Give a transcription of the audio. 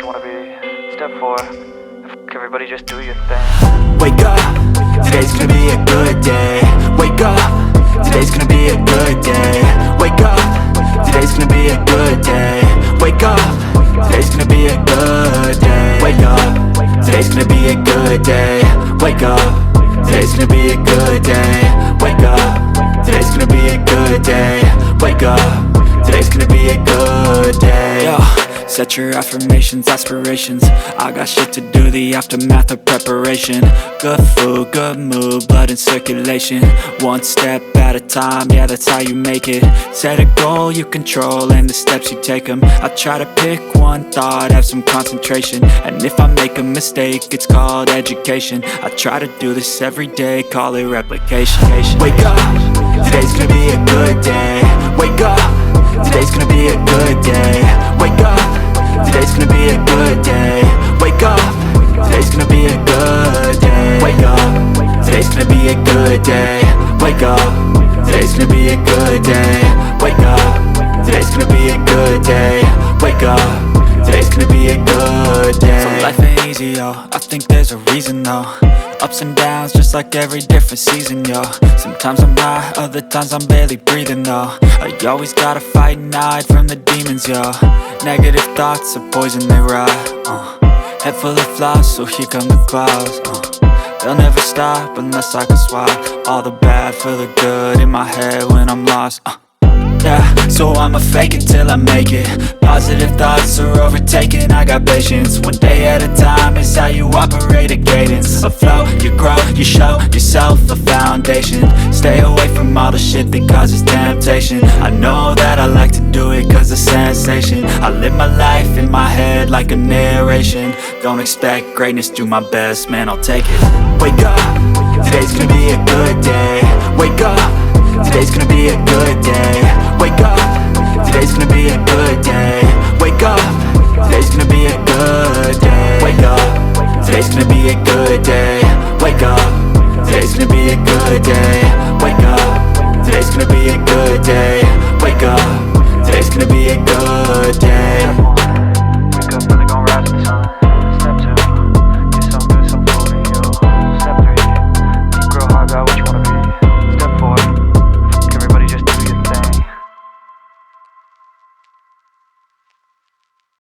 you wanna be. Step 4, everybody just do your thing. Wake up, today's gonna be a good day. Wake up, today's gonna be a good day. Wake up, today's gonna be a good day. Wake up, today's gonna be a good day. Wake up, today's gonna be a good day. Wake up, today's gonna be a good day. Wake up, today's gonna be a good day. Wake up, today's gonna be a good day. Yo, set your affirmations, aspirations. I got shit to do, the aftermath of preparation. Good food, good mood, blood in circulation. One step at a time, yeah, that's how you make it. Set a goal you control and the steps you take them. I try to pick one thought, have some concentration. And if I make a mistake, it's called education. I try to do this every day, call it replication. Wake up, today's gonna be a good day. Wake up, today's gonna be a good day. Wake up, today's gonna be a good day. Wake up, today's gonna be a good day. Wake up, today's gonna be a good day. Wake up, today's gonna be a good day. Wake up, today's gonna be a good day. Wake up, today's gonna be a good day. So life ain't easy, yo, I think there's a reason though. Ups and downs, just like every different season, yo. Sometimes I'm high, other times I'm barely breathing, though. I always gotta fight and hide from the demons, yo. Negative thoughts are poison, they rot. Head full of flaws, so here come the clouds. They'll never stop unless I can swap all the bad for the good in my head when I'm lost. Yeah, so I'ma fake it till I make it. Positive thoughts are overtaken, I got patience. One day at a time is how you operate a cadence. A flow, you grow, you show yourself a foundation. Stay away from all the shit that causes temptation. I know that I like to do it cause it's sensation. I live my life in my head like a narration. Don't expect greatness, do my best, man, I'll take it. Wake up, today's gonna be a good day. Wake up, today's gonna be a good day. Wake up, today's gonna be a good day. Wake up, today's gonna be a good day. Wake up, today's gonna be a good day. Wake up, today's gonna be a good day. Wake up, today's gonna be a good day. Wake up, today's gonna be a good day.